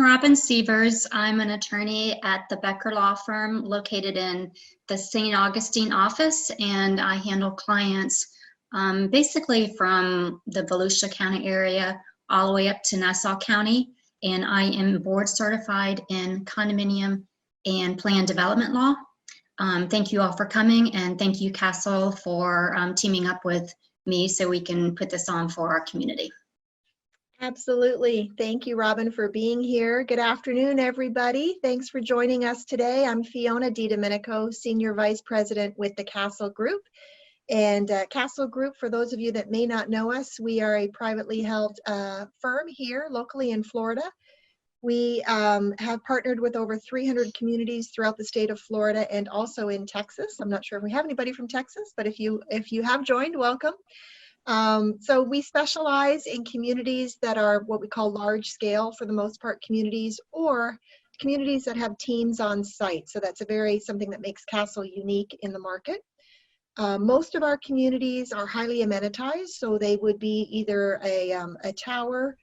Robin Sievers. I'm an attorney at the Becker Law Firm located in the St. Augustine office, and I handle clients basically from the Volusia County area all the way up to Nassau County. And I am board certified in condominium and plan development law. Thank you all for coming, and thank you, Castle, for teaming up with me so we can put this on for our community. Absolutely. Thank you, Robin, for being here. Good afternoon, everybody. Thanks for joining us today. I'm Fiona DiDomenico, Senior Vice President with the Castle Group. And Castle Group, for those of you that may not know us, we are a privately held firm here locally in Florida. We have partnered with over 300 communities throughout the state of Florida and also in Texas. I'm not sure if we have anybody from Texas, but if you have joined, welcome. So we specialize in communities that are what we call large scale, for the most part, communities, or communities that have teams on site. So that's something that makes Castle unique in the market. Most of our communities are highly amenitized, so they would be either a tower,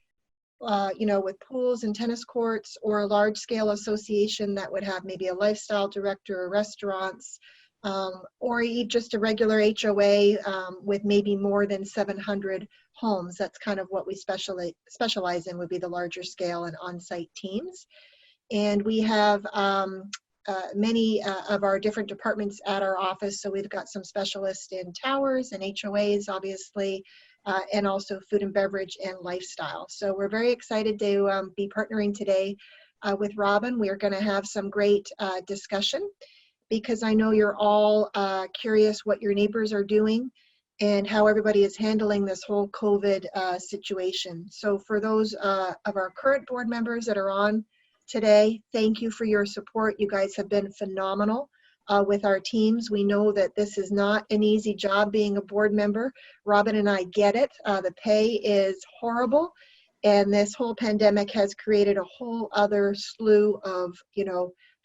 with pools and tennis courts, or a large scale association that would have maybe a lifestyle director or restaurants, or just a regular HOA with maybe more than 700 homes. That's kind of what we specialize in, would be the larger scale and on-site teams. And we have many of our different departments at our office. So we've got some specialists in towers and HOAs, obviously, and also food and beverage and lifestyle. So we're very excited to be partnering today with Robin. We are going to have some great discussion, because I know you're all curious what your neighbors are doing and how everybody is handling this whole COVID situation. So for those of our current board members that are on today, thank you for your support. You guys have been phenomenal with our teams. We know that this is not an easy job being a board member. Robin and I get it. The pay is horrible, and this whole pandemic has created a whole other slew of,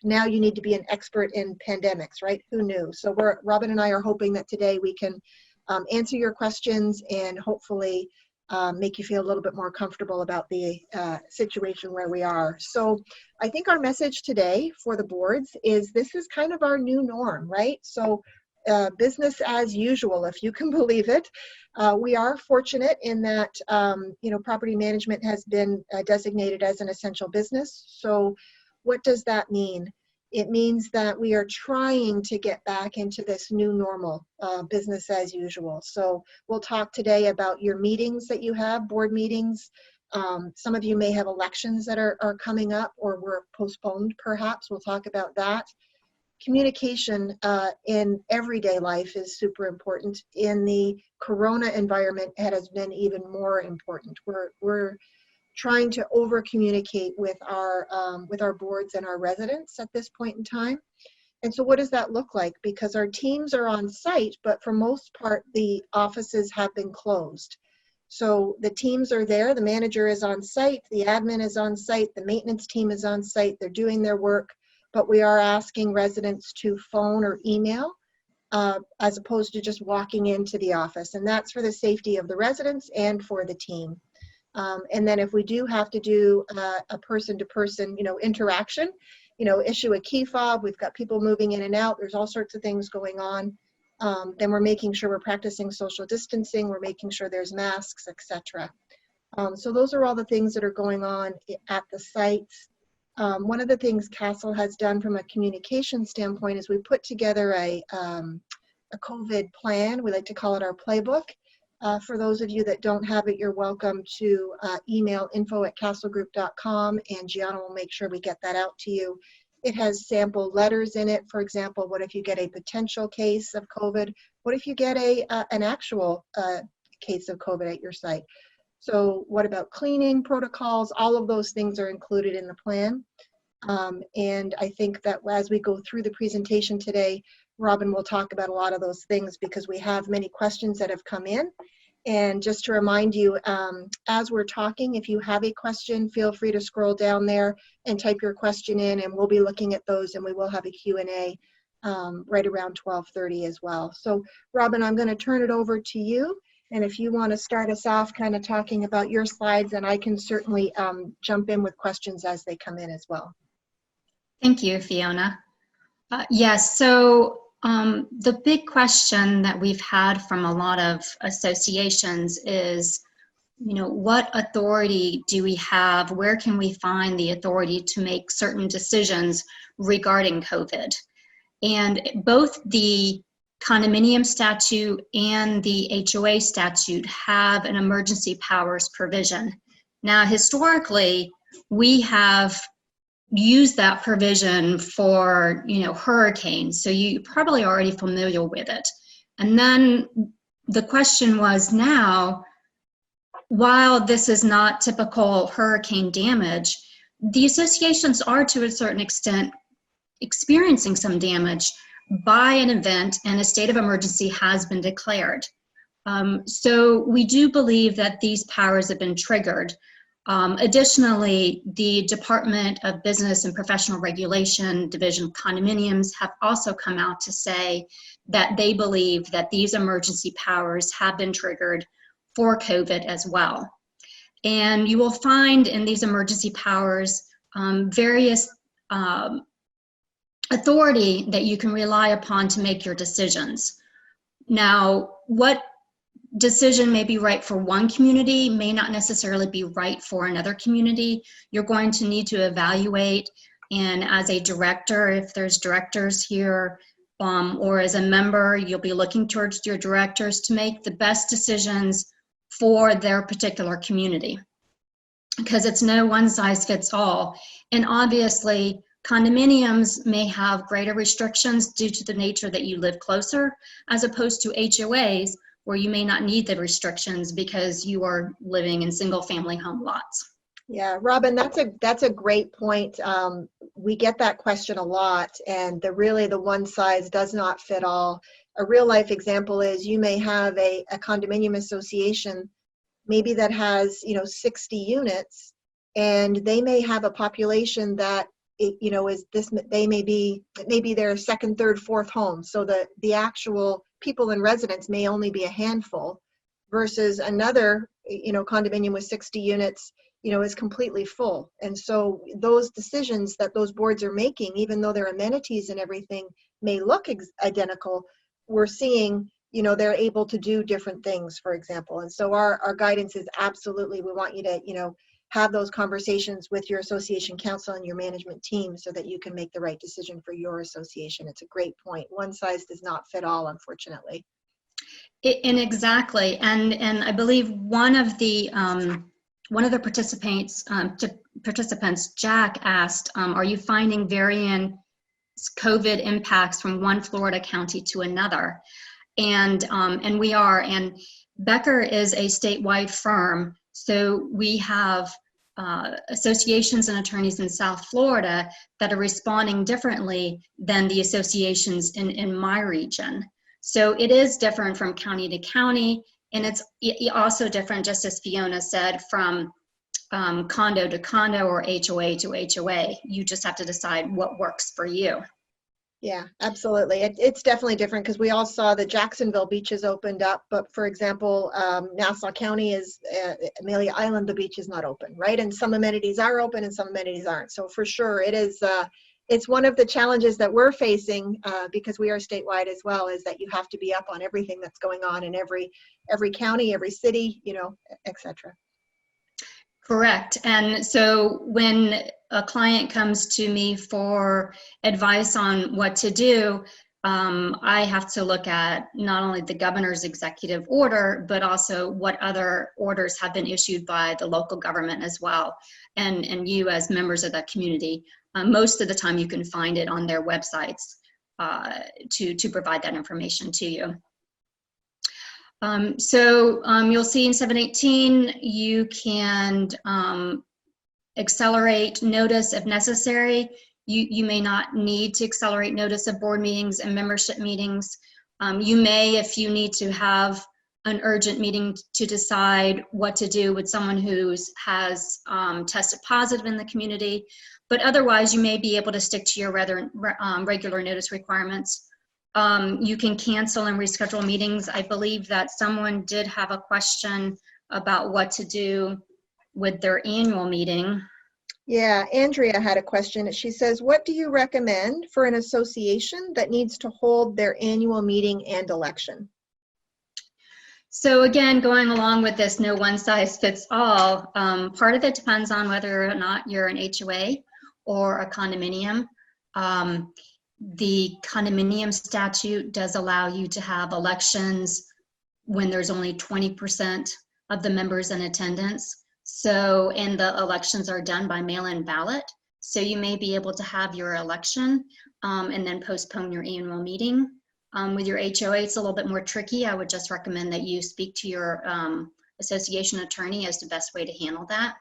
now you need to be an expert in pandemics, right? Who knew? So Robin and I are hoping that today we can answer your questions and hopefully make you feel a little bit more comfortable about the situation where we are. So I think our message today for the boards is this is kind of our new norm, right? So business as usual, if you can believe it. We are fortunate in that, property management has been designated as an essential business. So what does that mean? It means that we are trying to get back into this new normal, business as usual. So we'll talk today about your meetings that you have, board meetings. Some of you may have elections that are coming up or were postponed, perhaps. We'll talk about that. Communication in everyday life is super important. In the Corona environment, it has been even more important. We're trying to over communicate with our boards and our residents at this point in time. And so what does that look like? Because our teams are on site, but for most part, the offices have been closed. So the teams are there, the manager is on site, the admin is on site, the maintenance team is on site, they're doing their work, but we are asking residents to phone or email as opposed to just walking into the office. And that's for the safety of the residents and for the team. And then if we do have to do a person-to-person, interaction, issue a key fob, we've got people moving in and out, there's all sorts of things going on, then we're making sure we're practicing social distancing, we're making sure there's masks, etc. So those are all the things that are going on at the sites. One of the things Castle has done from a communication standpoint is we put together a COVID plan. We like to call it our playbook. For those of you that don't have it, you're welcome to email info@castlegroup.com, and Gianna will make sure we get that out to you. It has sample letters in it. For example, what if you get a potential case of COVID? What if you get an actual case of COVID at your site? So what about cleaning protocols? All of those things are included in the plan. And I think that as we go through the presentation today, Robin will talk about a lot of those things because we have many questions that have come in. And just to remind you, as we're talking, if you have a question, feel free to scroll down there and type your question in, and we'll be looking at those, and we will have a Q&A right around 12:30 as well. So Robin, I'm going to turn it over to you, And if you want to start us off kind of talking about your slides, then I can certainly jump in with questions as they come in as well. Thank you, Fiona. Yes, so the big question that we've had from a lot of associations is, what authority do we have? Where can we find the authority to make certain decisions regarding COVID? And both the condominium statute and the HOA statute have an emergency powers provision. Now, historically, we have use that provision for, hurricanes. So you're probably already familiar with it. And then the question was now, while this is not typical hurricane damage, the associations are to a certain extent experiencing some damage by an event, and a state of emergency has been declared. So we do believe that these powers have been triggered. Additionally, the Department of Business and Professional Regulation Division of Condominiums have also come out to say that they believe that these emergency powers have been triggered for COVID as well. And you will find in these emergency powers various authority that you can rely upon to make your decisions. Now, what decision may be right for one community may not necessarily be right for another community. You're going to need to evaluate, and as a director, if there's directors here, or as a member, you'll be looking towards your directors to make the best decisions for their particular community, because it's no one size fits all. And obviously, condominiums may have greater restrictions due to the nature that you live closer, as opposed to HOAs, where you may not need the restrictions because you are living in single family home lots. Yeah, Robin, that's a great point. We get that question a lot, and the one size does not fit all. A real life example is you may have a condominium association, maybe that has 60 units, and they may have a population that it may be their second, third, fourth home. So the actual people in residence may only be a handful, versus another condominium with 60 units is completely full. And so those decisions that those boards are making, even though their amenities and everything may look identical, we're seeing they're able to do different things, for example. And so our guidance is absolutely, we want you to have those conversations with your association council and your management team so that you can make the right decision for your association. It's a great point. One size does not fit all, unfortunately. And exactly, and I believe one of the participants, Jack, asked, "Are you finding varying COVID impacts from one Florida county to another?" And we are. And Becker is a statewide firm, so we have associations and attorneys in South Florida that are responding differently than the associations in my region. So it is different from county to county, and it's also different, just as Fiona said, from condo to condo or HOA to HOA. You just have to decide what works for you. Yeah, absolutely. It's definitely different, because we all saw the Jacksonville beaches opened up, but for example, Nassau County is, Amelia Island, the beach is not open, right? And some amenities are open and some amenities aren't. So for sure, it is, it's one of the challenges that we're facing, because we are statewide as well, is that you have to be up on everything that's going on in every county, every city, et cetera. Correct. And so when a client comes to me for advice on what to do, I have to look at not only the governor's executive order, but also what other orders have been issued by the local government as well. And you as members of that community, most of the time you can find it on their websites to provide that information to you. You'll see in 718, you can accelerate notice if necessary. You may not need to accelerate notice of board meetings and membership meetings. You may, if you need to have an urgent meeting to decide what to do with someone who has tested positive in the community, but otherwise you may be able to stick to your regular notice requirements. You can cancel and reschedule meetings. I believe that someone did have a question about what to do with their annual meeting. Yeah, Andrea had a question. She says, what do you recommend for an association that needs to hold their annual meeting and election? So again, going along with this no one size fits all, part of it depends on whether or not you're an HOA or a condominium. The condominium statute does allow you to have elections when there's only 20% of the members in attendance. So, and the elections are done by mail-in ballot. So you may be able to have your election and then postpone your annual meeting. With your HOA, it's a little bit more tricky. I would just recommend that you speak to your association attorney as the best way to handle that.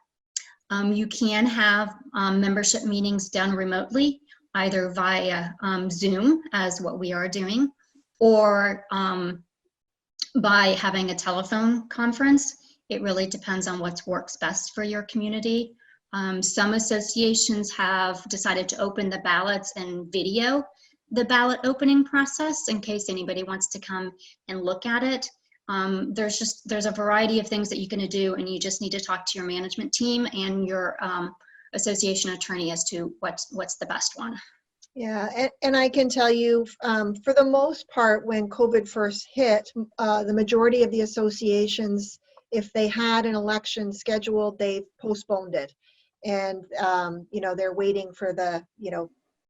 You can have membership meetings done remotely, either via Zoom, as what we are doing, or by having a telephone conference. It really depends on what works best for your community. Some associations have decided to open the ballots and video the ballot opening process in case anybody wants to come and look at it. There's a variety of things that you can do, and you just need to talk to your management team and your association attorney as to what's the best one. Yeah, and I can tell you, for the most part, when COVID first hit, the majority of the associations, if they had an election scheduled, they postponed it. And, they're waiting for the,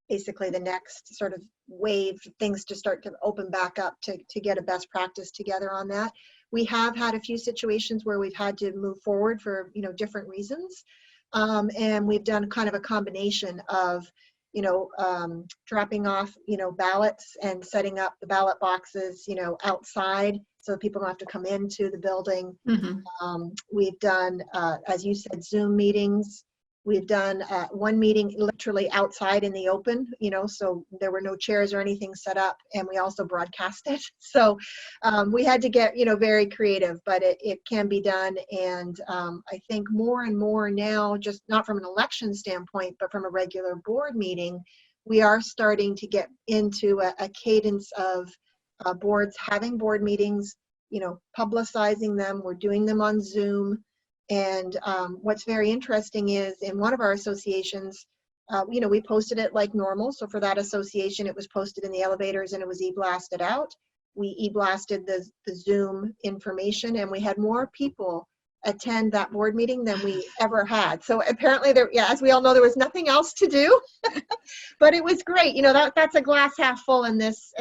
basically the next sort of wave, things to start to open back up to get a best practice together on that. We have had a few situations where we've had to move forward for, different reasons. And we've done kind of a combination of, dropping off, ballots and setting up the ballot boxes, outside so people don't have to come into the building. Mm-hmm. We've done, as you said, Zoom meetings. We've done one meeting literally outside in the open, so there were no chairs or anything set up, and we also broadcast it. So we had to get, very creative, but it can be done. And I think more and more now, just not from an election standpoint, but from a regular board meeting, we are starting to get into a cadence of boards having board meetings, publicizing them. We're doing them on Zoom. And what's very interesting is in one of our associations, we posted it like normal. So for that association, it was posted in the elevators and it was e-blasted out. We e-blasted the Zoom information, and we had more people attend that board meeting than we ever had. So apparently as we all know, there was nothing else to do, but it was great. That's a glass half full in this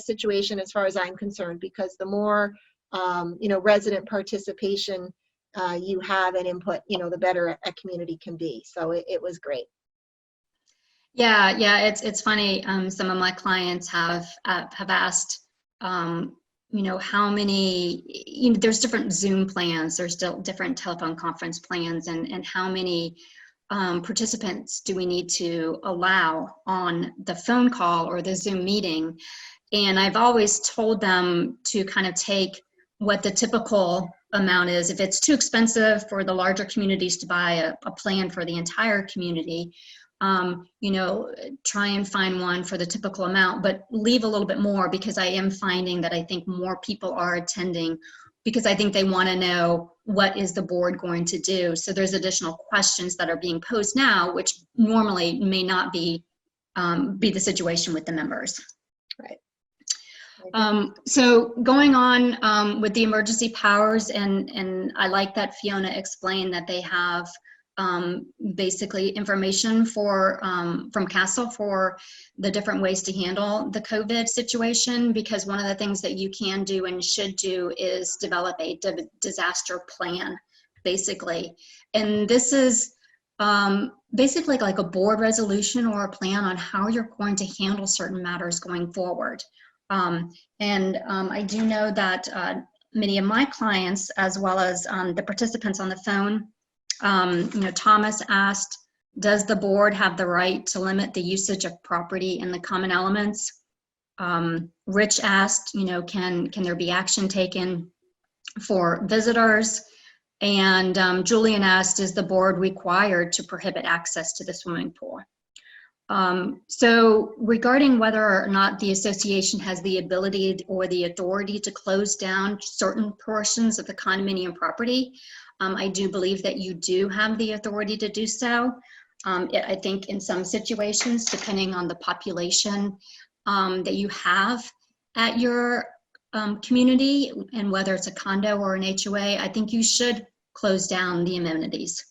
situation, as far as I'm concerned, because the more, resident participation you have and input, the better a community can be. So it was great. Yeah, it's funny. Some of my clients have asked, how many, there's different Zoom plans, there's still different telephone conference plans, and how many participants do we need to allow on the phone call or the Zoom meeting? And I've always told them to kind of take what the typical amount is. If it's too expensive for the larger communities to buy a plan for the entire community, try and find one for the typical amount, but leave a little bit more, because I am finding that I think more people are attending because I think they want to know what is the board going to do. So there's additional questions that are being posed now, which normally may not be the situation with the members. Right. So going on with the emergency powers, and I like that Fiona explained that they have basically information from Castle for the different ways to handle the COVID situation, because one of the things that you can do and should do is develop a disaster plan, basically. And this is basically like a board resolution or a plan on how you're going to handle certain matters going forward. I do know that many of my clients, as well as the participants on the phone, Thomas asked, does the board have the right to limit the usage of property in the common elements? Rich asked, can there be action taken for visitors? And Julian asked, is the board required to prohibit access to the swimming pool? So regarding whether or not the association has the ability or the authority to close down certain portions of the condominium property, I do believe that you do have the authority to do so. I think in some situations, depending on the population that you have at your community and whether it's a condo or an HOA, I think you should close down the amenities.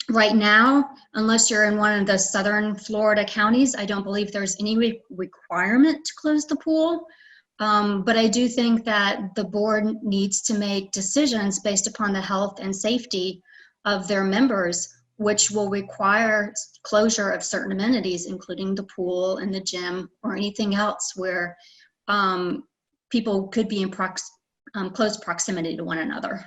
Right now, unless you're in one of the southern Florida counties, I don't believe there's any requirement to close the pool. But I do think that the board needs to make decisions based upon the health and safety of their members, which will require closure of certain amenities, including the pool and the gym or anything else where people could be in close proximity to one another.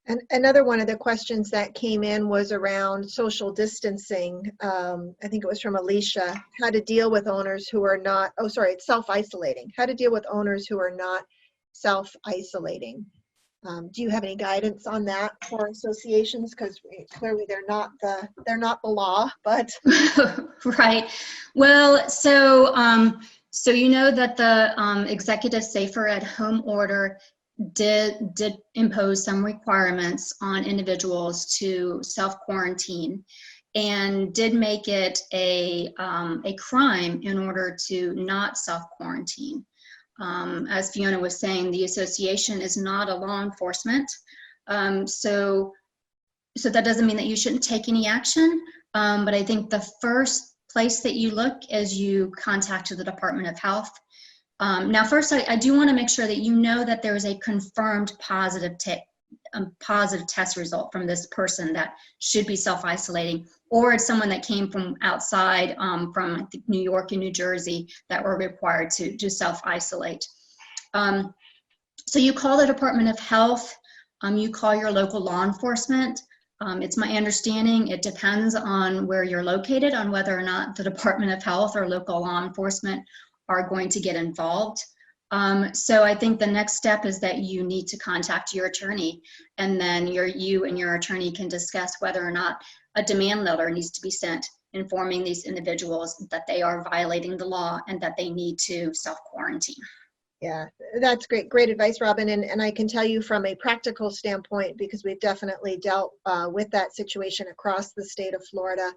And another one of the questions that came in was around social distancing. I think it was from Alicia, how to deal with owners who are not, oh, sorry, it's self-isolating. How to deal with owners who are not self-isolating. Do you have any guidance on that for associations? Because clearly they're not the law, but. Right. Well, so you know that the executive safer at home order did impose some requirements on individuals to self-quarantine and did make it a crime in order to not self-quarantine. As Fiona was saying, the association is not a law enforcement. So that doesn't mean that you shouldn't take any action. But I think the first place that you look is you contact the Department of Health. Now, first, I do want to make sure that you know that there is a confirmed positive test result from this person that should be self-isolating, or it's someone that came from outside, from I think, New York and New Jersey that were required to self-isolate. So you call the Department of Health, you call your local law enforcement. It's my understanding it depends on where you're located on whether or not the Department of Health or local law enforcement are going to get involved. So I think the next step is that you need to contact your attorney, and then you and your attorney can discuss whether or not a demand letter needs to be sent informing these individuals that they are violating the law and that they need to self-quarantine. Yeah, that's great. Great advice, Robin. And I can tell you from a practical standpoint, because we've definitely dealt with that situation across the state of Florida.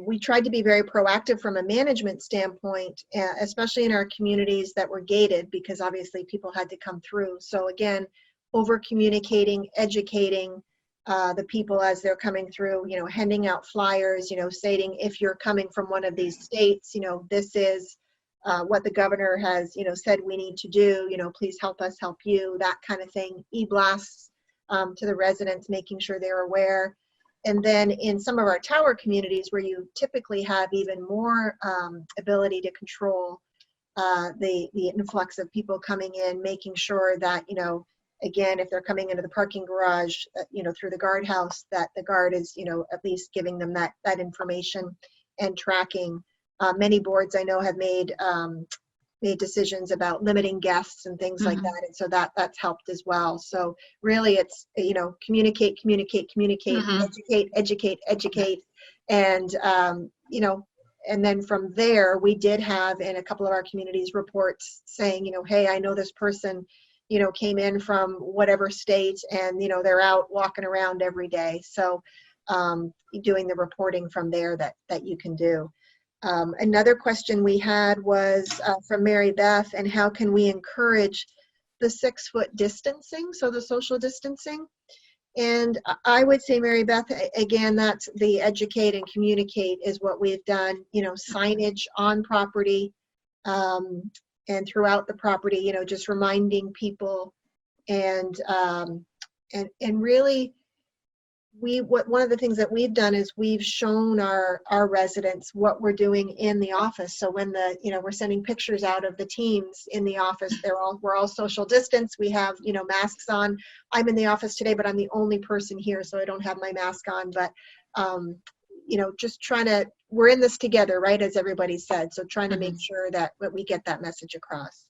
We tried to be very proactive from a management standpoint, especially in our communities that were gated, because obviously people had to come through. So again, over communicating, educating the people as they're coming through, handing out flyers, stating if you're coming from one of these states, this is what the governor has, said we need to do, please help us help you, that kind of thing. E-blasts to the residents, making sure they're aware. And then in some of our tower communities where you typically have even more ability to control the influx of people coming in, making sure that, again, if they're coming into the parking garage, through the guardhouse, that the guard is, at least giving them that information and tracking. Many boards I know have made decisions about limiting guests and things like that, and so that's helped as well. So really it's communicate, educate, and and then from there we did have in a couple of our communities reports saying, hey, I know this person came in from whatever state, and they're out walking around every day. So doing the reporting from there that you can do. Another question we had was from Mary Beth, and how can we encourage the 6-foot distancing, so the social distancing? And I would say, Mary Beth, again, that's the educate and communicate is what we've done, signage on property and throughout the property, just reminding people and really one of the things that we've done is we've shown our residents what we're doing in the office. So when we're sending pictures out of the teams in the office, we're all social distance. We have, masks on. I'm in the office today, but I'm the only person here, so I don't have my mask on. But, just we're in this together, right? As everybody said. So trying to make sure that we get that message across.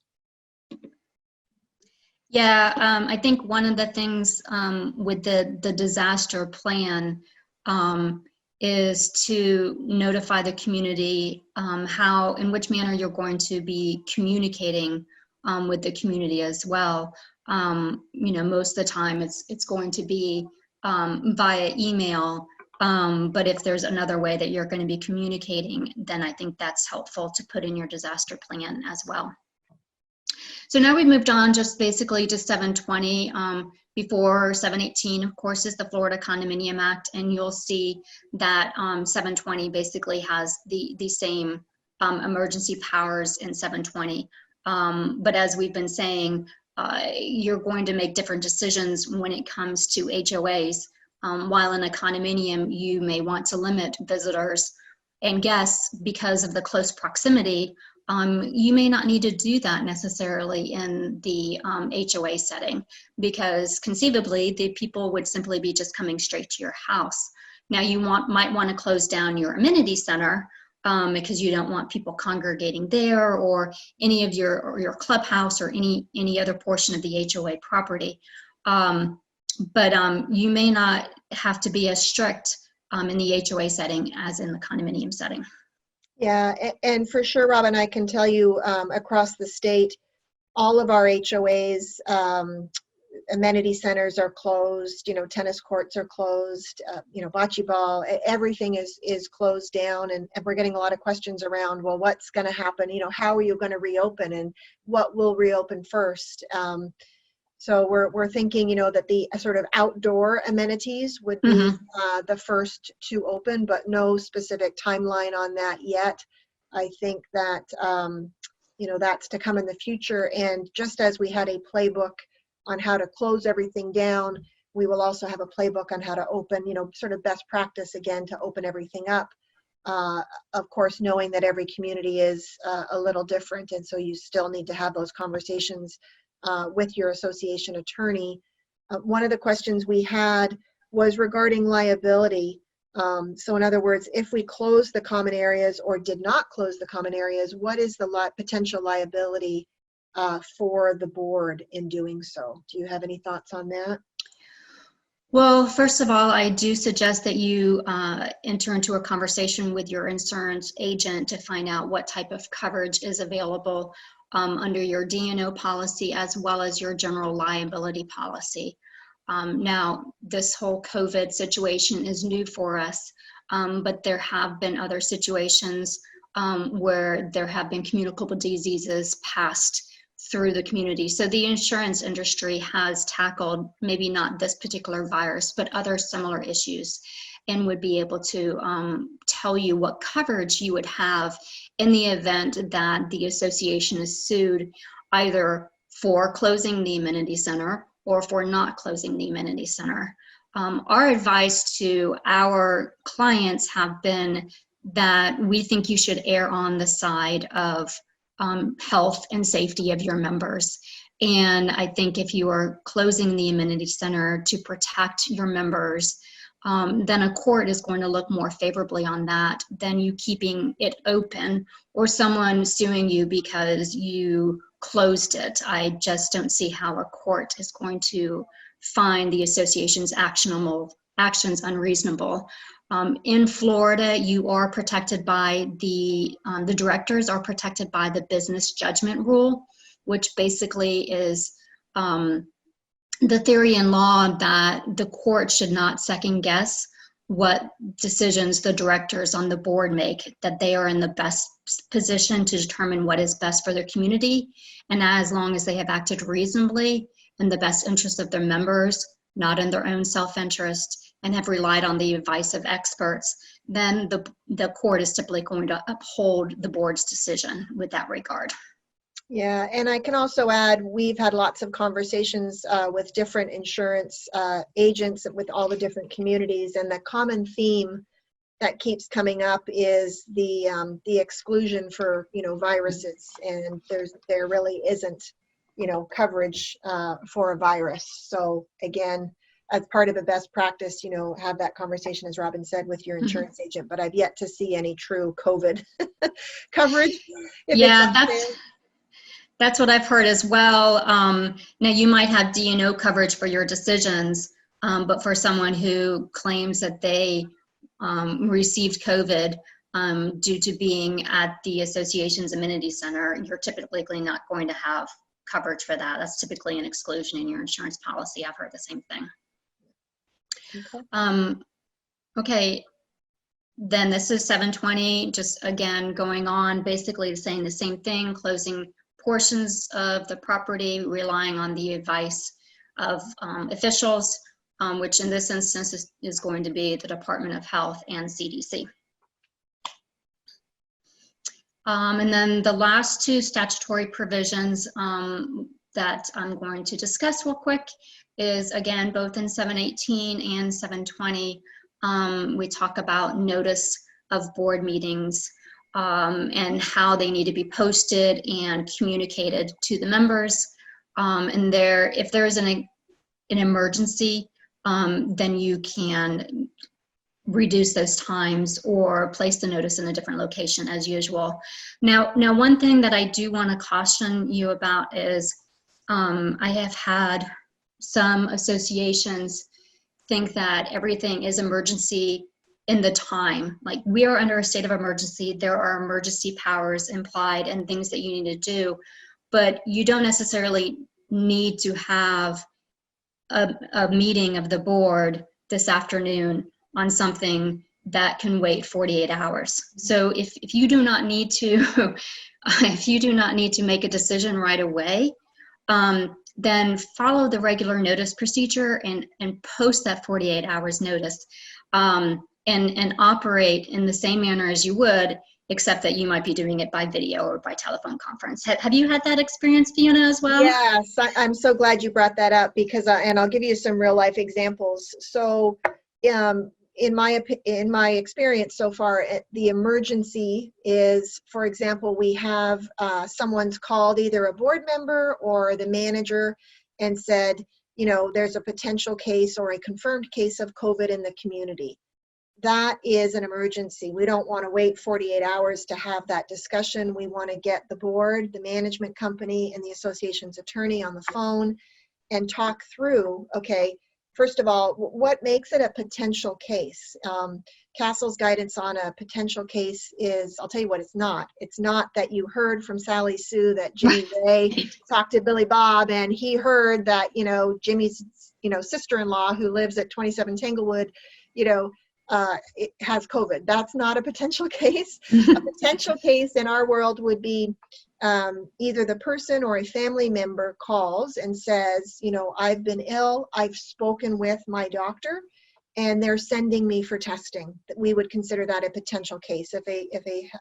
Yeah, I think one of the things with the disaster plan is to notify the community how, in which manner you're going to be communicating with the community as well. Most of the time it's going to be via email, but if there's another way that you're going to be communicating, then I think that's helpful to put in your disaster plan as well. So now we've moved on just basically to 720. Before 718, of course, is the Florida Condominium Act, and you'll see that 720 basically has the same emergency powers in 720. But as we've been saying, you're going to make different decisions when it comes to HOAs. While in a condominium, you may want to limit visitors and guests because of the close proximity. You may not need to do that necessarily in the HOA setting, because conceivably the people would simply be just coming straight to your house. Now you might want to close down your amenity center because you don't want people congregating there, or any of your clubhouse, or any other portion of the HOA property. But you may not have to be as strict in the HOA setting as in the condominium setting. Yeah, and for sure, Robin, I can tell you across the state, all of our HOAs, amenity centers are closed, tennis courts are closed, bocce ball, everything is closed down. And we're getting a lot of questions around, well, what's going to happen? How are you going to reopen, and what will reopen first? So we're thinking, that the sort of outdoor amenities would be the first to open, but no specific timeline on that yet. I think that, that's to come in the future. And just as we had a playbook on how to close everything down, we will also have a playbook on how to open, sort of best practice again to open everything up. Of course, knowing that every community is a little different. And so you still need to have those conversations with your association attorney. One of the questions we had was regarding liability. So in other words, if we close the common areas or did not close the common areas, what is the potential liability for the board in doing so? Do you have any thoughts on that? Well, first of all, I do suggest that you enter into a conversation with your insurance agent to find out what type of coverage is available under your D&O policy, as well as your general liability policy. Now, this whole COVID situation is new for us, but there have been other situations where there have been communicable diseases passed through the community. So the insurance industry has tackled maybe not this particular virus, but other similar issues, and would be able to tell you what coverage you would have in the event that the association is sued, either for closing the amenity center or for not closing the amenity center. Our advice to our clients have been that we think you should err on the side of health and safety of your members. And I think if you are closing the amenity center to protect your members, then a court is going to look more favorably on that than you keeping it open or someone suing you because you closed it. I just don't see how a court is going to find the association's actions unreasonable. In Florida, you are protected by the directors are protected by the business judgment rule, which basically is the theory in law that the court should not second guess what decisions the directors on the board make, that they are in the best position to determine what is best for their community. And as long as they have acted reasonably in the best interest of their members, not in their own self-interest, and have relied on the advice of experts, then the court is typically going to uphold the board's decision with that regard. Yeah, and I can also add, we've had lots of conversations with different insurance agents with all the different communities, and the common theme that keeps coming up is the exclusion for viruses, and there really isn't coverage for a virus. So again, as part of a best practice, have that conversation, as Robin said, with your insurance agent. But I've yet to see any true COVID coverage. Yeah, that's what I've heard as well. Now, you might have D&O coverage for your decisions, but for someone who claims that they received COVID due to being at the association's amenity center, you're typically not going to have coverage for that. That's typically an exclusion in your insurance policy. I've heard the same thing. Okay. Okay, then this is 720, just again going on, basically saying the same thing, closing portions of the property, relying on the advice of officials, which in this instance is going to be the Department of Health and CDC. And then the last two statutory provisions that I'm going to discuss real quick is, again, both in 718 and 720, we talk about notice of board meetings and how they need to be posted and communicated to the members. And if there is an emergency, then you can reduce those times or place the notice in a different location as usual. Now one thing that I do want to caution you about is I have had some associations think that everything is emergency in the time. Like, we are under a state of emergency, there are emergency powers implied and things that you need to do, but you don't necessarily need to have a meeting of the board this afternoon on something that can wait 48 hours. So if you do not need to, if you do not need to make a decision right away, then follow the regular notice procedure and post that 48 hours notice, and operate in the same manner as you would, except that you might be doing it by video or by telephone conference. Have you had that experience, Fiona, as well? Yes, I'm so glad you brought that up, because, and I'll give you some real life examples. So, in my experience so far, the emergency is, for example, we have someone's called either a board member or the manager and said, you know, there's a potential case or a confirmed case of COVID in the community. That is an emergency. We don't want to wait 48 hours to have that discussion. We want to get the board, the management company, and the association's attorney on the phone and talk through, okay, first of all, what makes it a potential case? Castle's guidance on a potential case is, I'll tell you what it's not. It's not that you heard from Sally Sue that Jimmy Ray talked to Billy Bob and he heard that, you know, Jimmy's, you know, sister-in-law who lives at 27 Tanglewood, you know, it has COVID. That's not a potential case. A potential case in our world would be either the person or a family member calls and says, you know, I've been ill, I've spoken with my doctor, and they're sending me for testing. We would consider that a potential case. If a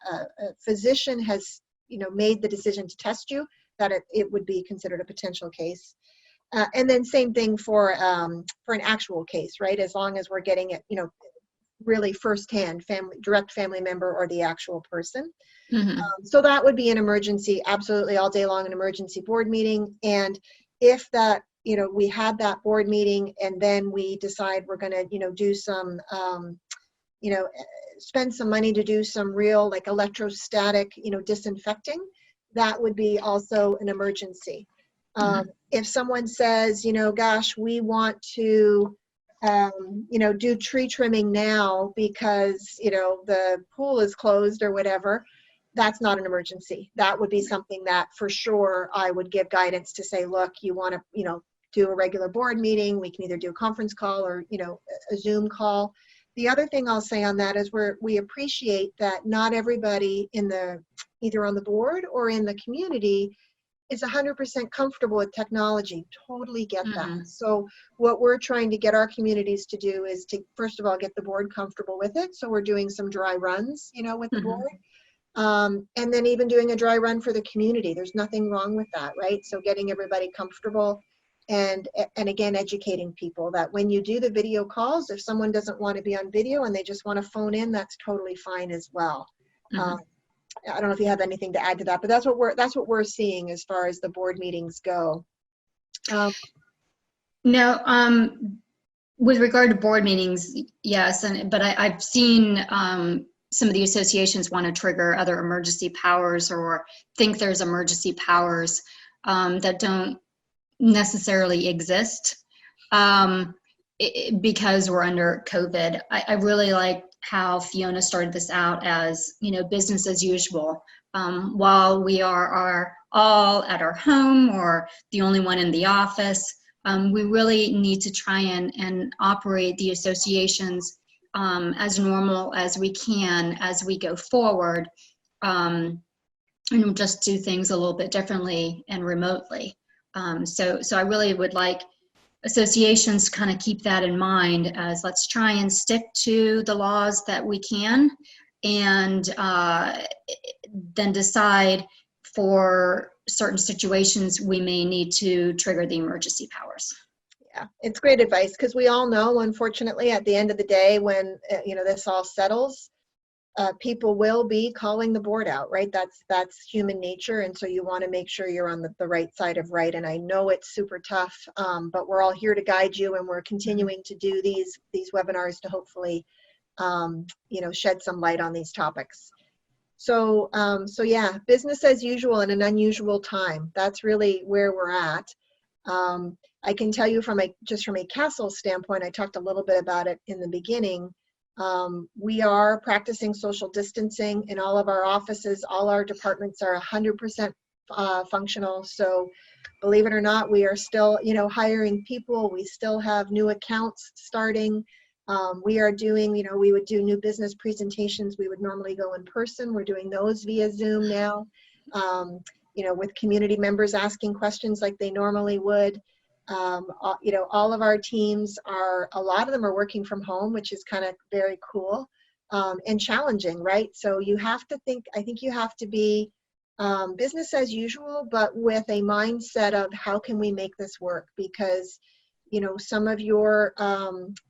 physician has, you know, made the decision to test you, that it would be considered a potential case. And then same thing for an actual case, right? As long as we're getting it, you know, really firsthand, direct family member or the actual person. Mm-hmm. So that would be an emergency, absolutely all day long, an emergency board meeting. And if that, you know, we had that board meeting and then we decide we're going to, you know, do some, you know, spend some money to do some real like electrostatic, you know, disinfecting, that would be also an emergency. If someone says, you know, gosh, we want to, you know, do tree trimming now because, you know, the pool is closed or whatever, that's not an emergency. That would be something that for sure I would give guidance to say, look, you want to, you know, do a regular board meeting. We can either do a conference call or, you know, a Zoom call. The other thing I'll say on that is we appreciate that not everybody either on the board or in the community is 100% comfortable with technology. Totally get that. So what we're trying to get our communities to do is to, first of all, get the board comfortable with it. So we're doing some dry runs, you know, with the board. And then even doing a dry run for the community. There's nothing wrong with that, right? So getting everybody comfortable and again, educating people that when you do the video calls, if someone doesn't want to be on video and they just want to phone in, that's totally fine as well. I don't know if you have anything to add to that, but that's what we're seeing as far as the board meetings go. No, with regard to board meetings, yes, but I've seen some of the associations want to trigger other emergency powers or think there's emergency powers that don't necessarily exist because we're under COVID. I really like how Fiona started this out as, business as usual. While we are all at our home or the only one in the office, we really need to try and operate the associations as normal as we can as we go forward, and just do things a little bit differently and remotely. So I really would like associations kind of keep that in mind, as let's try and stick to the laws that we can, and then decide for certain situations we may need to trigger the emergency powers. Yeah, it's great advice, because we all know, unfortunately, at the end of the day, when this all settles, people will be calling the board out, right? That's human nature, and so you want to make sure you're on the right side of right. And I know it's super tough, but we're all here to guide you, and we're continuing to do these webinars to hopefully, shed some light on these topics. So yeah, business as usual in an unusual time. That's really where we're at. I can tell you from a Castle standpoint, I talked a little bit about it in the beginning. We are practicing social distancing in all of our offices. All our departments are 100% functional. So believe it or not, we are still, hiring people. We still have new accounts starting. We are doing, we would do new business presentations. We would normally go in person. We're doing those via Zoom now, with community members asking questions like they normally would. All of our teams a lot of them are working from home, which is kind of very cool, and challenging, right? So I think you have to be business as usual, but with a mindset of how can we make this work? Because some of your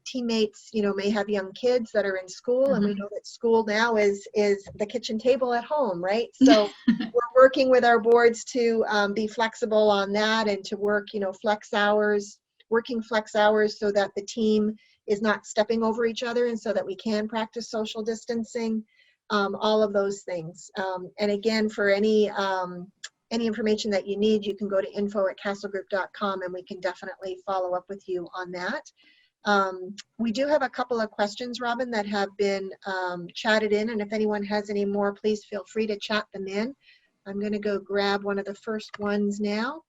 teammates, may have young kids that are in school, and we know that school now is the kitchen table at home, right? So we're working with our boards to be flexible on that, and to work, working flex hours so that the team is not stepping over each other, and so that we can practice social distancing, all of those things. And again, for any information that you need, you can go to info@castlegroup.com, and we can definitely follow up with you on that. We do have a couple of questions, Robin, that have been chatted in, and if anyone has any more, please feel free to chat them in. I'm going to go grab one of the first ones now.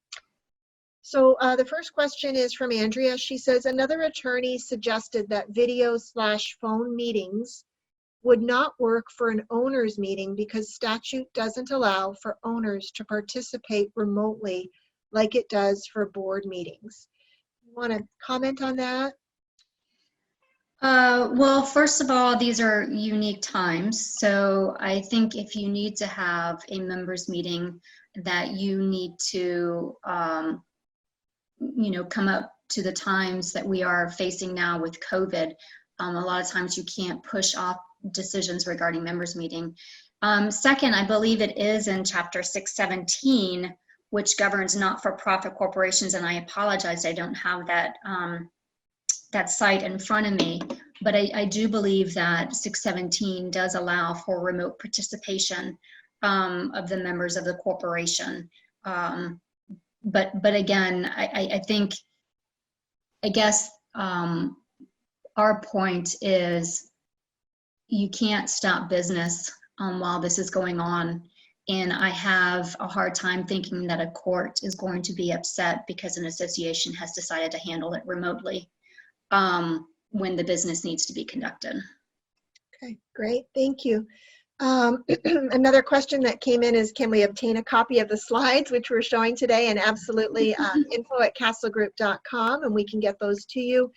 So the first question is from Andrea. She says, another attorney suggested that video/phone meetings would not work for an owner's meeting because statute doesn't allow for owners to participate remotely like it does for board meetings. You want to comment on that? Well, first of all, these are unique times. So I think if you need to have a members meeting, that you need to, come up to the times that we are facing now with COVID. A lot of times you can't push off decisions regarding members meeting. Second, I believe it is in Chapter 617, which governs not-for-profit corporations, and I apologize, I don't have that that site in front of me, but I do believe that 617 does allow for remote participation of the members of the corporation. But again, I guess our point is you can't stop business while this is going on. And I have a hard time thinking that a court is going to be upset because an association has decided to handle it remotely when the business needs to be conducted. Okay, great, thank you. Another question that came in is, can we obtain a copy of the slides which we're showing today? And absolutely, info@castlegroup.com, and we can get those to you.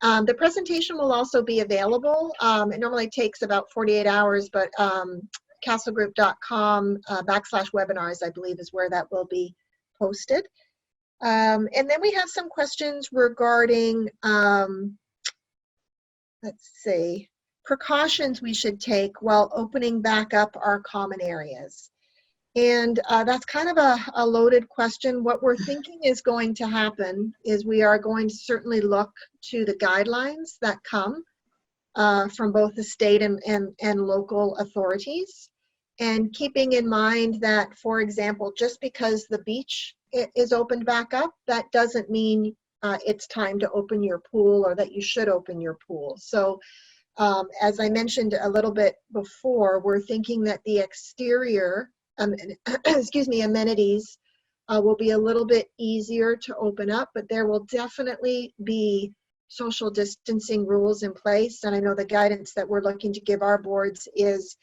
The presentation will also be available. It normally takes about 48 hours, but castlegroup.com /webinars, I believe, is where that will be posted. And then we have some questions regarding, let's see, precautions we should take while opening back up our common areas. And that's kind of a loaded question. What we're thinking is going to happen is we are going to certainly look to the guidelines that come from both the state and local authorities. And keeping in mind that, for example, just because the beach is opened back up, that doesn't mean it's time to open your pool or that you should open your pool. So As I mentioned a little bit before, we're thinking that the exterior, excuse me, amenities will be a little bit easier to open up, but there will definitely be social distancing rules in place. And I know the guidance that we're looking to give our boards is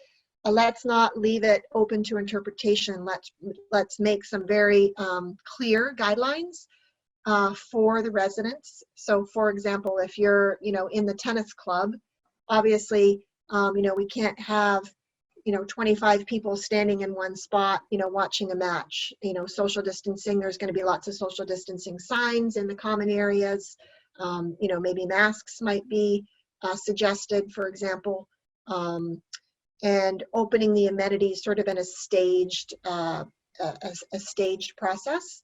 let's not leave it open to interpretation. Let's make some very clear guidelines for the residents. So for example, if you're, in the tennis club, obviously, we can't have, 25 people standing in one spot, watching a match. Social distancing, there's going to be lots of social distancing signs in the common areas. Maybe masks might be suggested, for example, and opening the amenities sort of in a staged process.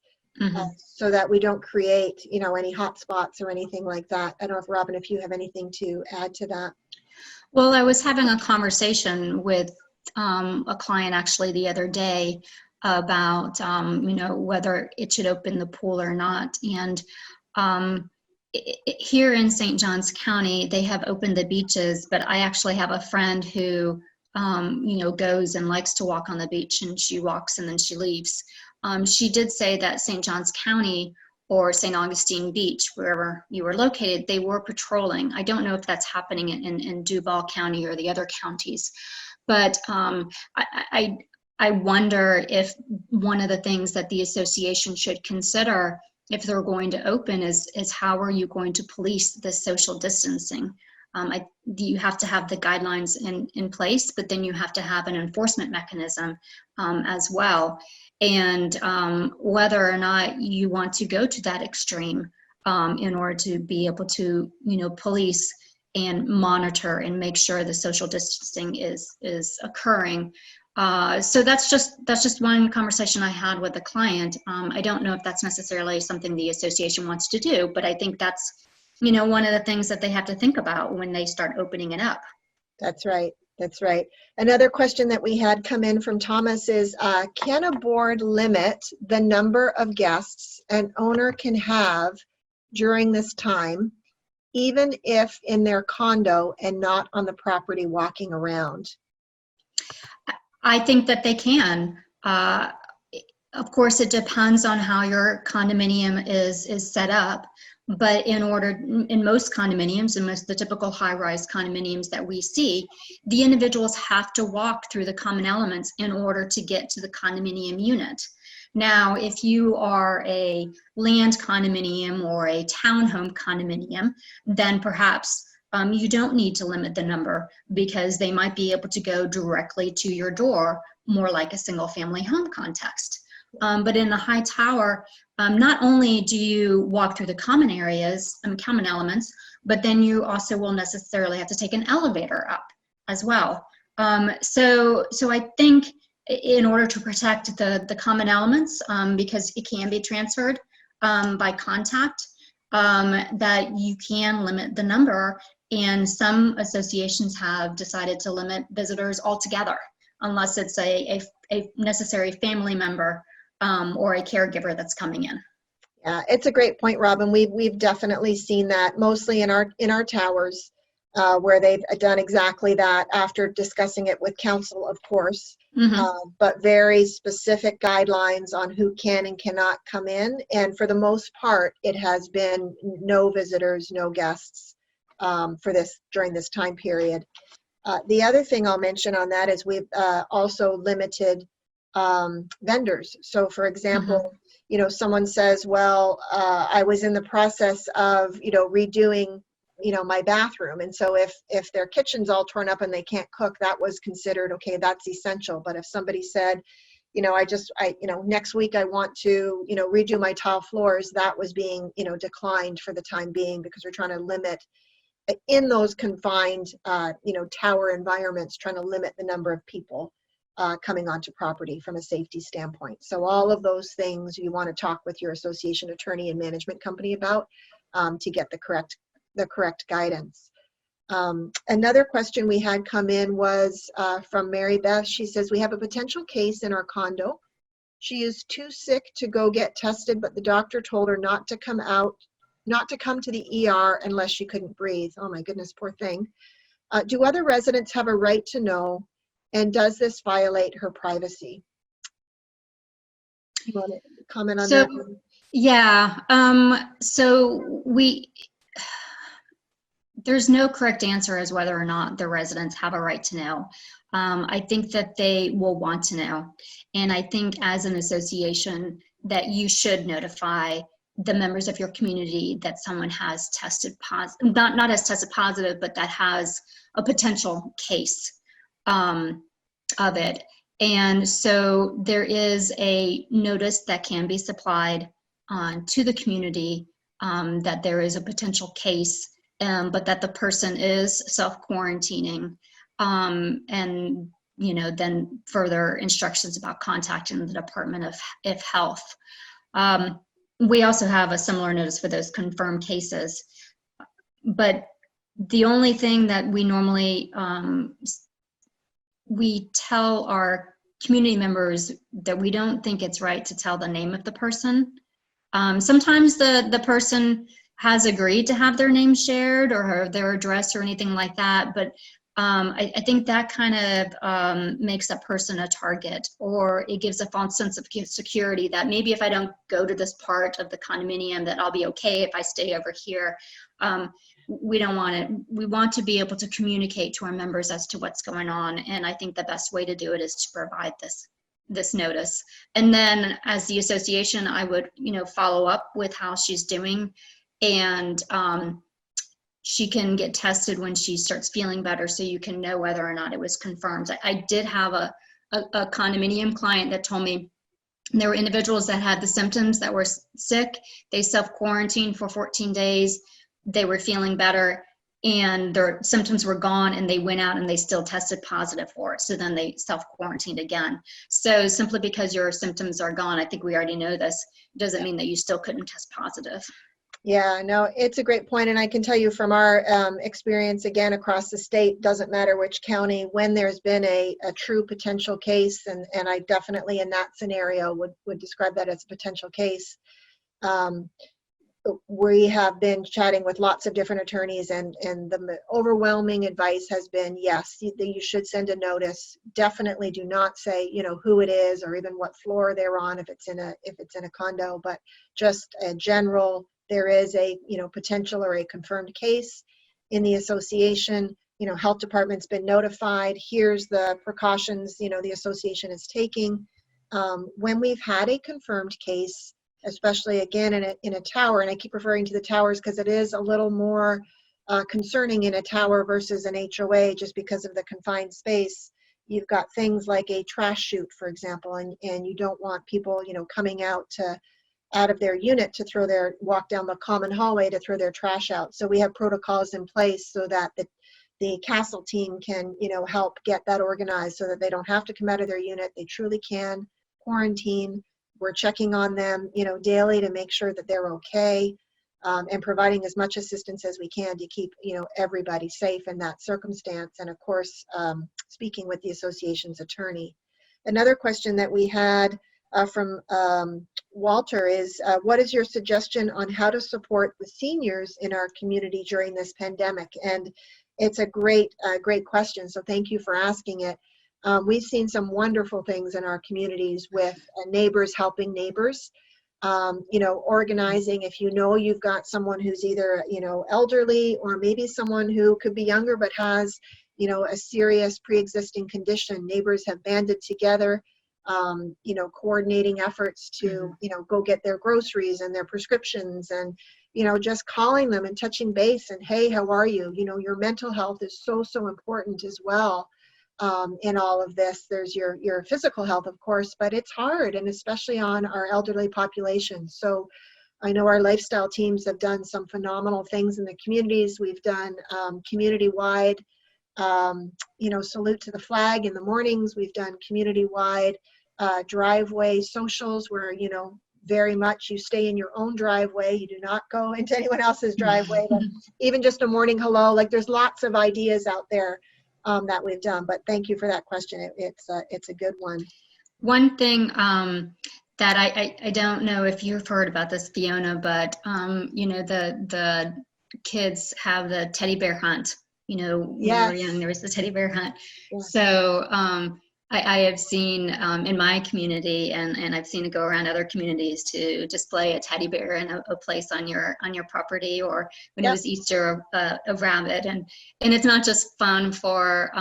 So that we don't create, any hot spots or anything like that. I don't know if Robin, if you have anything to add to that. Well, I was having a conversation with a client actually the other day about, whether it should open the pool or not. And here in St. Johns County, they have opened the beaches, but I actually have a friend who, goes and likes to walk on the beach, and she walks and then she leaves. She did say that St. Johns County or St. Augustine Beach, wherever you were located, they were patrolling. I don't know if that's happening in Duval County or the other counties, but I wonder if one of the things that the association should consider if they're going to open is how are you going to police the social distancing? You have to have the guidelines in place, but then you have to have an enforcement mechanism as well. And whether or not you want to go to that extreme in order to be able to, police and monitor and make sure the social distancing is occurring. So that's just one conversation I had with a client. I don't know if that's necessarily something the association wants to do, but I think that's, one of the things that they have to think about when they start opening it up. That's right. That's right. Another question that we had come in from Thomas is, can a board limit the number of guests an owner can have during this time, even if in their condo and not on the property walking around? I think that they can. Of course, it depends on how your condominium is set up. But in most condominiums, and most of the typical high-rise condominiums that we see, the individuals have to walk through the common elements in order to get to the condominium unit. Now, if you are a land condominium or a townhome condominium, then perhaps you don't need to limit the number because they might be able to go directly to your door, more like a single-family home context. But in the high tower, not only do you walk through the common areas and common elements, but then you also will necessarily have to take an elevator up as well. So I think in order to protect the common elements, because it can be transferred by contact, that you can limit the number. And some associations have decided to limit visitors altogether, unless it's a necessary family member or a caregiver that's coming in. Yeah, it's a great point, Robin. We've definitely seen that mostly in our towers, where they've done exactly that after discussing it with council, of course, but very specific guidelines on who can and cannot come in. And for the most part, it has been no visitors, no guests during this time period. The other thing I'll mention on that is we've also limited vendors. So for example, someone says, well, I was in the process of, redoing, my bathroom. And so if their kitchen's all torn up and they can't cook, that was considered, okay, that's essential. But if somebody said, next week I want to, redo my tile floors, that was being, declined for the time being, because we're trying to limit in those confined, tower environments, trying to limit the number of people coming onto property from a safety standpoint. So all of those things you want to talk with your association attorney and management company about to get the correct guidance. Another question we had come in was from Mary Beth. She says, we have a potential case in our condo. She is too sick to go get tested, but the doctor told her not to come to the ER unless she couldn't breathe. Oh my goodness, poor thing. Do other residents have a right to know, and does this violate her privacy? You want to comment on So, that? yeah, so there's no correct answer as whether or not the residents have a right to know. I think that they will want to know. And I think as an association that you should notify the members of your community that someone has tested positive, not has tested positive, but that has a potential case of it. And so there is a notice that can be supplied to the community that there is a potential case, but that the person is self-quarantining, and then further instructions about contacting the Department of Health. We also have a similar notice for those confirmed cases, but the only thing that we normally we tell our community members that we don't think it's right to tell the name of the person. Sometimes the person has agreed to have their name shared or their address or anything like that, but I think that kind of makes that person a target, or it gives a false sense of security that maybe if I don't go to this part of the condominium that I'll be okay if I stay over here. We don't want it. We want to be able to communicate to our members as to what's going on, and I think the best way to do it is to provide this notice. And then as the association, I would follow up with how she's doing, and she can get tested when she starts feeling better, so you can know whether or not it was confirmed. I did have a condominium client that told me there were individuals that had the symptoms that were sick. They self-quarantined for 14 days. They were feeling better and their symptoms were gone, and they went out and they still tested positive for it. So then they self-quarantined again. So simply because your symptoms are gone, I think we already know this, doesn't mean that you still couldn't test positive. Yeah, no, it's a great point. And I can tell you from our experience, again, across the state, doesn't matter which county, when there's been a true potential case, and I definitely in that scenario would describe that as a potential case. We have been chatting with lots of different attorneys, and the overwhelming advice has been, yes, you should send a notice. Definitely do not say, who it is or even what floor they're on if it's in a condo, but just a general, there is a potential or a confirmed case in the association. Health department's been notified. Here's the precautions the association is taking. When we've had a confirmed case, especially again in a tower, and I keep referring to the towers because it is a little more concerning in a tower versus an HOA, just because of the confined space. You've got things like a trash chute, for example, and you don't want people coming out of their unit to walk down the common hallway to throw their trash out. So we have protocols in place so that the castle team can help get that organized, so that they don't have to come out of their unit. They truly can quarantine. We're checking on them, daily to make sure that they're okay, and providing as much assistance as we can to keep, everybody safe in that circumstance. And of course, speaking with the association's attorney. Another question that we had from Walter is, what is your suggestion on how to support the seniors in our community during this pandemic? And it's a great question. So thank you for asking it. We've seen some wonderful things in our communities with neighbors helping neighbors, organizing. If you've got someone who's either, elderly, or maybe someone who could be younger but has, a serious pre-existing condition, neighbors have banded together, coordinating efforts to, go get their groceries and their prescriptions, and, just calling them and touching base and, hey, how are you? Your mental health is so important as well. In all of this, there's your physical health, of course, but it's hard, and especially on our elderly population. So I know our lifestyle teams have done some phenomenal things in the communities. We've done community-wide, salute to the flag in the mornings. We've done community-wide driveway socials where, very much you stay in your own driveway. You do not go into anyone else's driveway. But even just a morning hello, there's lots of ideas out there that we've done. But thank you for that question. It's a good one. One thing that I don't know if you've heard about this, Fiona, but the kids have the teddy bear hunt when we were young, Yes. there was the teddy bear hunt. Yeah. So I have seen in my community, and I've seen it go around other communities, to display a teddy bear in a place on your property, or when it Yep. was Easter, a rabbit, and it's not just fun for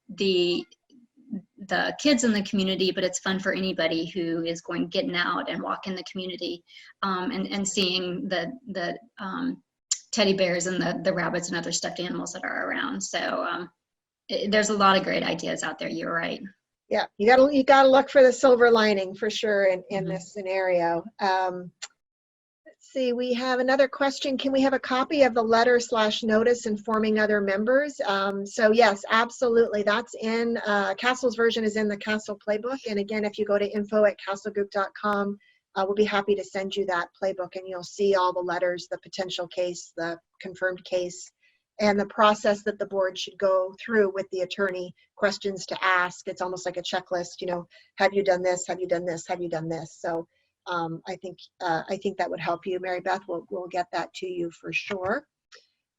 the kids in the community, but it's fun for anybody who is getting out and walking the community, and seeing the teddy bears and the rabbits and other stuffed animals that are around. So there's a lot of great ideas out there. You're right. Yeah, you gotta look for the silver lining for sure in Mhm. this scenario. Let's see, we have another question. Can we have a copy of the letter/notice informing other members? So yes, absolutely. That's in Castle's version is in the Castle playbook. And again, if you go to info@castlegroup.com, we'll be happy to send you that playbook, and you'll see all the letters, the potential case, the confirmed case, and the process that the board should go through with the attorney, questions to ask. It's almost like a checklist, have you done this? Have you done this? Have you done this? So I think that would help you, Mary Beth. We'll get that to you for sure.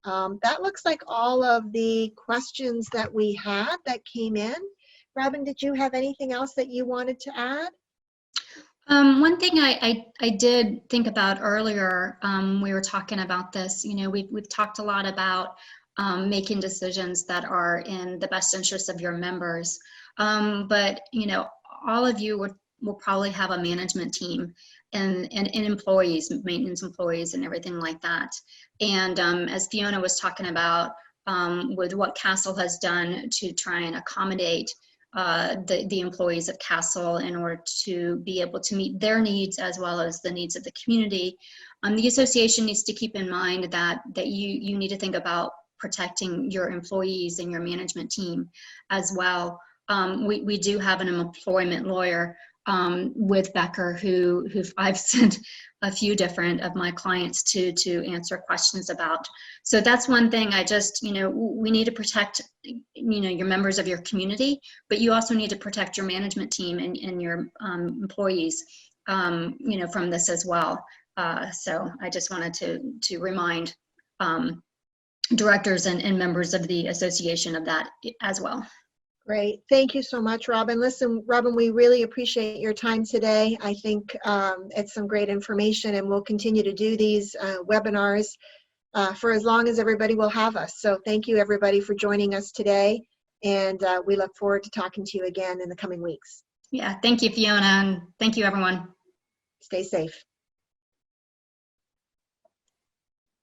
That looks like all of the questions that we had that came in. Robin, did you have anything else that you wanted to add? One thing I did think about earlier, we were talking about this, we've talked a lot about making decisions that are in the best interest of your members. But, all of you will probably have a management team and employees, maintenance employees and everything like that. And as Fiona was talking about, with what Castle has done to try and accommodate the employees of Castle in order to be able to meet their needs as well as the needs of the community. The association needs to keep in mind that you need to think about protecting your employees and your management team as well. We do have an employment lawyer with Becker who I've sent a few different of my clients to answer questions about. So that's one thing we need to protect, your members of your community, but you also need to protect your management team and your employees, from this as well. So I just wanted to remind directors and members of the association of that as well. Great. Thank you so much, Robin. Listen, Robin, we really appreciate your time today. I think it's some great information, and we'll continue to do these webinars for as long as everybody will have us. So thank you, everybody, for joining us today. And we look forward to talking to you again in the coming weeks. Yeah, thank you, Fiona, and thank you, everyone. Stay safe.